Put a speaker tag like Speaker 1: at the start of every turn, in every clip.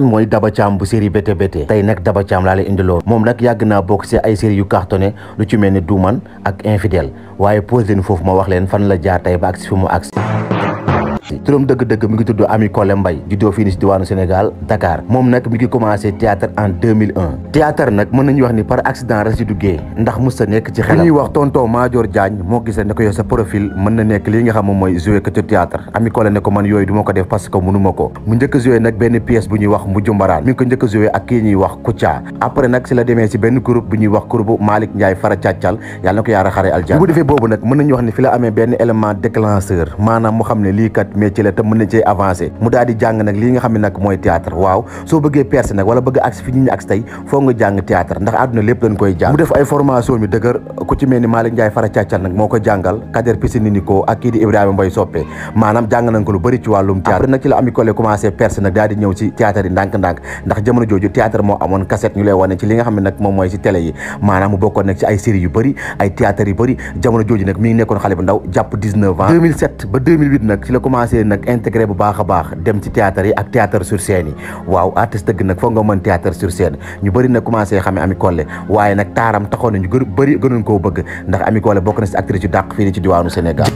Speaker 1: mooy Daba Thiam bu série Bété Bété tey nag Daba Thiam laa lay indiloo moom nag yàgg naa bokk ci ay série yu cartonné lu ci mel ni Duuman ak Infidèle waaye pose leen foofu ma wax leen fan la jaar tey ba agsi fi mu agsi turam dëgg-dëgg mi ngi tudd Ami Collé Mbaye juddoo fii ni si diwaanu Sénégal Dakar moom nag mi ngi commencé théâtre en 2001 théâtre nag mën nañu wax ni par accident la si duggee ndax mos ta nekk ci xelam ñuy wax tonton Madior Diagne moo gisee ne ko yow sa profil mën na nekk lii nga xam moom mooy joué que ci théâtre Ami Collé ne ko man yooyu du ma ko def parce que mënuma ko mu njëkk a joué nag benn pièce bu ñuy wax Mujju Mbaraan mi ngi ko njëkk a joué ak kii ñuy wax Kouthia après nag si la demee si benn groupe bu ñuy wax groupe Malick Ndiaye Fara Càccal yàlla na ko yaara xare aljanna bu defee boobu nag mën nañu wax ni fi la amee benn élément déclencheur maanaam mu xam ne lii kat métier la te mën na avancé mu daal di jàng nag lii nga xam ne nag mooy théâtre waaw soo bëggee percer nag wala bëgg agsi fi ñu agsi tey foog nga jàng théâtre ndax àdduna lépp dañ koy jàng mu def ay formation mi dëgër ku ci mel ni Malick Ndiaye Fara Càccal nag moo ko jàngal Kader Piscine ko ak kii di Ibrahima Mbaye Soppe maanaam jàng nañ ko lu bëri ci wàllum théâtre après nag ci la Ami Collé commencé percer nag daal di ñëw ci théâtre yi ndànk-ndànk ndax jamono jooju théâtre moo amoon cassette ñu lay wane ci li nga xam ne nag moom mooy ci télé yi maanaam mu bokkoon nag ci ay séries yu bëri ay théâtre yu bëri jamono jooju nag mi ngi nekkoon xale bu ndaw jàpp 19 ans 2007 ba 2008 nag ci la commencé nag intégré bu baax a baax dem ci théâtre yi ak théâtre sur scène yi waaw artiste dëgg nag foog nga mën théâtre sur scène ñu bëri nag commencé xamee Ami Collé waaye nag taaram taxoon na ñu bëri gënoon koo bëgg ndax Ami Collé bokk na si actrice yu dàq fii ni ci diwaanu Sénégal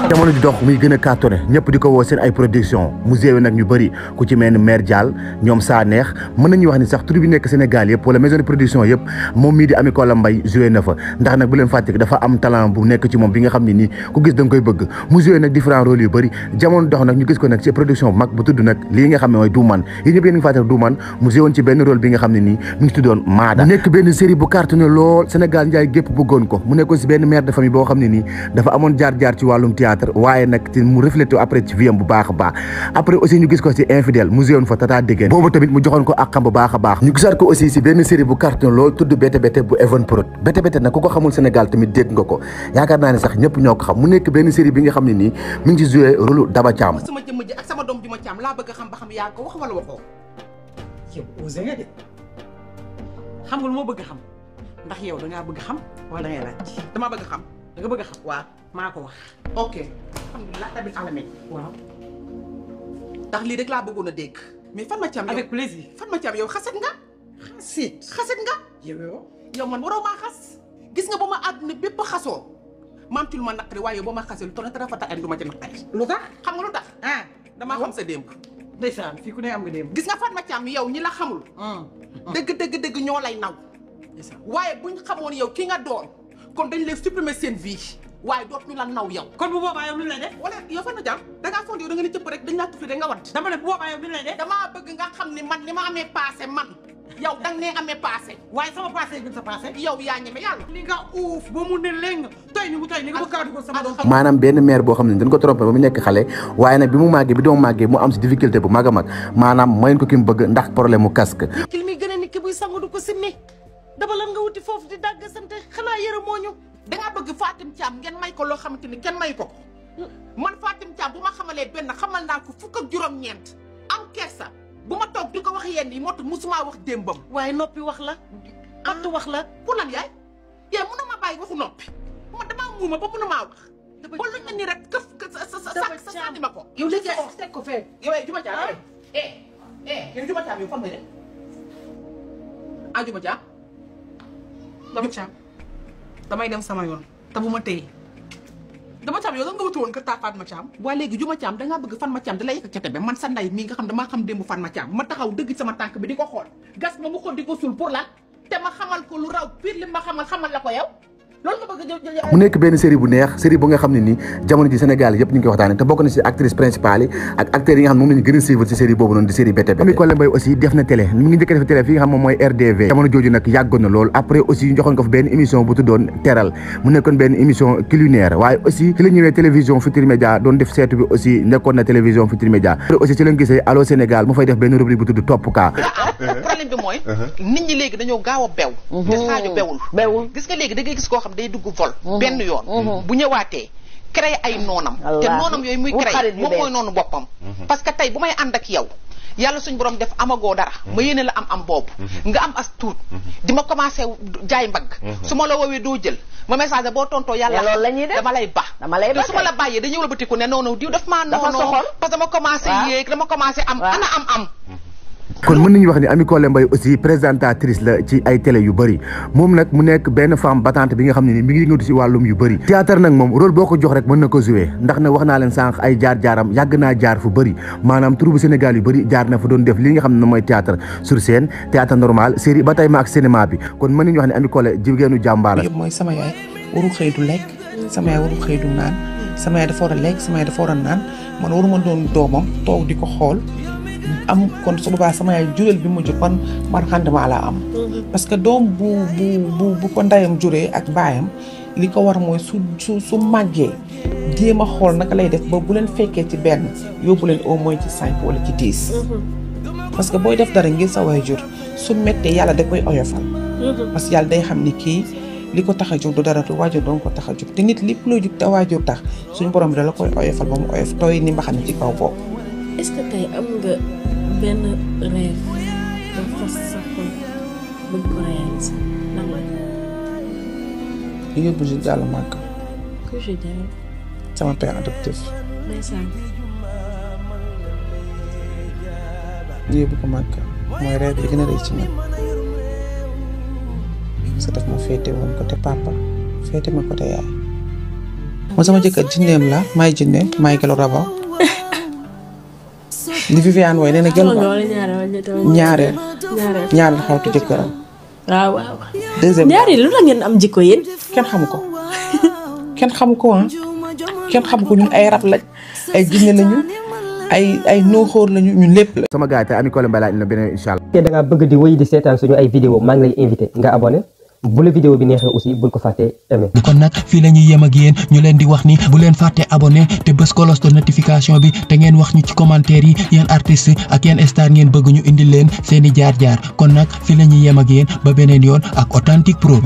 Speaker 1: jamono di dox muy gën a cartonné ñëpp di ko woo seen ay production mu géewe nag ñu bëri ku ci mel ni Mère Dial ñoom saa neex mën nañu wax ni sax tur bi nekk Sénégal yëpp wala maison de production yëpp moom mii di Ami Collé Mbaye joué na fa ndax nag bu leen fàtte dafa am talent bu nekk ci moom bi nga xam ne nii ku gis da nga koy bëgg mu joué nag différents rôles yu bëri jamono dox nag ñu gis ko nag ci production bu mag bu tudd nag lii nga xam ne mooy Duuman yi ñëpp yéen ngi fàtte Duuman mu joué woon ci benn rôle bi nga xam ne nii mi ngi tuddoon Maada nekk benn série bu cartonné lool Sénégal njaay gépp bëggoon ko mu nekkoon si benn mère de famille boo xam ne nii dafa amoon jaar-jaar ci wàllum théâtre waaye nag mu reflété après ci vie am bu baax a baax après aussi ñu gis ko ci Infidèle mu joué woon fa Tata Déguène boobu tamit mu joxoon ko àqam bu baax a baax ñu gisaat ko aussi si benn série bu carton lool tudd Bété Bété bu Evenprod Bété Bété nag ku ko xamul Sénégal tamit dégg nga ko yaakaar naa ne sax ñëpp ñoo ko xam mu nekk benn série bi nga xam ne nii mi ngi ci joué rôle Daba Thiam
Speaker 2: sama jëmm ji ak sama doom ji ma Thiam laa bëgg a xam ba xam yaa ko wax wala waxoo yow osé nga de xam nga lu moo bëgg a xam ndax yow dangaa bëgg a xam wala da ngay laaj damaa bëgg a xam da nga bëgg a xam waaw maa ko wax ok alhamdulilah tabil alamin waaw ndax lii rek laa bëggoon a dégg mais fan ma Thiam avec plaisir fan ma Thiam yow xaset nga xaset nga yow man waroo maa xas gis nga ba ma àdduna bépp xasoo maam ci lu ma naqari waaye ba ma xasee lu toll te dafa tax du ma ci naqari lu tax xam nga lu tax damaa xam sa démb ndeysaan fii ku ne am nga démb gis nga Fatma Thiam yow ñi la xamul dëgg ñoo lay naw waaye buñ xamoon yow ki nga doon kon dañ lay supprimer seen vie waaye doot ñu la naw yow kon bu boobaa yow lu lay def wala yow Fatma Thiam dangaa foog yow da nga ni cëpp rek dañ laa tufli da nga wat dama ne bu boobaa yow lu lay def damaa bëgg nga xam ni man ni ma amee passé man yow dang ne amee passé waaye sama passé gën sa passé yow yaa ñeme yàlla li nga uuf ba mu ne léng toy ni mu toy ni nga bëgg a dugal sama doom
Speaker 1: maanaam benn mère boo xam ne dañ ko trompé ba mu nekk xale waaye nag bi mu màggee bi doom màggee mu am si difficulté bu mag a mag maanaam mayen ko ki mu bëgg ndax problème mu casque
Speaker 2: ki li muy gën a nit ki buy sangu du ko simmi dama lan nga wuti foofu di dàgg sante xanaa yërë mooñu dangaa bëgg Fatim Thiam ngeen may ko loo xamante ni kenn may ko man Fatim Thiam bu ma xamalee benn xamal naa ko fukk ak juróom-ñeent am kersa bu ma toog di ko wax yenn yi moo tax musuma wax démbam waaye noppi wax la attu wax la ku lan yaay mënu ma bàyyi waxu noppi man damaa muuma ba mënu maa wax ba lu ñu ni rek këf sa sànni ma ko yow léegi teg ko fee yow Juma Thiam yow Juma Thiam yow fan nga dem Juma Thiam Daba Thiam damay dem sama yoon te bu ma téye Daba Thiam yow da nga wuti woon kër taa Fatma Thiam waaye léegi Juma Thiam dangaa bëgg Fatma Thiam da lay yëkk ca tebe man sa nday mii nga xam damaa xam démb Fatma Thiam ma taxaw dëgg sama tànk bi di ko xool gas ma mu xool di ko suul pour lan te ma xamal ko lu raw pire li ma xamal la ko yow
Speaker 1: mu nekk benn série bu neex série bu nga xam ne nii jamono ji Sénégal yëpp ñu ngi koy waxtaane te bokk na si actrice principale yi ak acteurs yi nga xam ne moom lañu gën a suivre si série boobu noonu di série BTB. Ami Collé Mbaye aussi def na télé mu ngi njëkk a def télé fi nga xam moom mooy RDV jamono jooju nag yàggoon na lool après aussi ñu joxoon ko fi benn émission bu tuddoon teral mu nekkoon benn émission culinaire waaye aussi ci la ñëwee télévision Futurs Médias doon def seetu bi aussi nekkoon na télévision Futurs Médias aussi ci lañ gisee Allô Sénégal mu fay def benn rubrique bu tudd topp kaa.
Speaker 2: problème bi mooy nit ñi léegi dañoo gaaw a bew te Sadio bewul gis nga léegi da ngay gis koo xam day dugg vol benn yoon bu ñëwaatee créer ay noonam te noonam yooyu muy créer moom mooy noonu boppam parce que tey bu may ànd ak yow yàlla suñ borom def amagoo dara ma yéene la am boobu nga am as tuut di ma commencé jaay mbagg su ma la woowee doo jël ma message boo tontoo yàlla
Speaker 3: loolu la ñuy def
Speaker 2: dama lay baax te su ma la bàyyee dañuy wëlbatiku ne noonu diw daf maa noonu parce que dama commencé yéeg dama commencé am ana am
Speaker 1: kon mën nañu wax ni Ami Collé Mbaye aussi présentatrice la ci ay télé yu bëri moom nag mu nekk benn femme battante bi nga xam ne ni mi ngi yëngatu si wàllum yu bëri théâtre nag moom rôle boo ko jox rek mën na ko jouer ndax nag wax naa leen sànq ay jaar-jaaram yàgg naa jaar fu bëri maanaam troupe Sénégal yu bëri jaar na fa doon def li nga xam ne mooy théâtre sur scène théâtre normal série ba tey ma ak cinéma bi kon mën nañu wax ne Ami Collé jigéenu jàmbaar la.
Speaker 4: yëpp mooy sama yaay waru xëy du lekk sama yaay waru xëy du naan sama yaay dafa war a lekk sama yaay dafa war a naan man waruma doon doomam toog di ko xool am kon su boobaa sama yaay jureel bi mu jur kon man xandama laa am parce que doom bu ko ndayam juree ak baayam li ko war mooy su màggee jéem a xool naka lay def ba bu leen fekkee ci benn yóbbu leen au moins ci 5 wala ci 10 parce que booy def dara ngir sa waay jur su mettee yàlla da koy oyofal parce que yàlla day xam ni kii li ko tax a jóg du dara du waajur doon ko tax a jóg te nit lépp loo jóg te waajur tax suñu borom bi da la koy oyofal ba mu oyof tooy ni mbaxane ci kaw bopp.
Speaker 3: est-ce que tey am nga benn rêve ba fas sa xol bëgg ko réaliser lan la.
Speaker 4: yóbbu si jàll màgg.
Speaker 3: que je dirais.
Speaker 4: sama père adoptif.
Speaker 3: ndeysaan.
Speaker 4: yóbbu ko màgg mooy rêve bi gën a rëy ci man. parce que daf ma féete woon côté papa féete ma côté yaay. man sama jëkkër jinneem la maay jinneem maay gelo rabaw. li Viviane wooy nee na gelo ñaareel xawtu jëkkëram.
Speaker 3: waaw.
Speaker 4: deuxième
Speaker 3: ñaareel lu la ngeen am jikko yéen.
Speaker 4: kenn xamu ko kenn xamu ko ñun ay rab lañ ay jinne lañu ay nooxóor lañu ñun lépp la.
Speaker 1: sama gars yi te Ami Collé Mbaye laaj na beneen incha allah.
Speaker 5: te da ngaa bëgg di wéy di seetaan suñu ay vidéo maa ngi lay invité nga abonné bu la vidéo bi neexee aussi bul ko fàttee aimé.
Speaker 6: kon nag fii la ñuy yem ak yéen ñu leen di wax ni bu leen fàtte abonné te bës cloche de notification bi te ngeen wax ñu ci commentaire yi yéen artistes ak yéen star ngeen bëgg ñu indil leen seeni jaar-jaar kon nag fii la ñuy yem ak yéen ba beneen yoon ak Authentique Pro.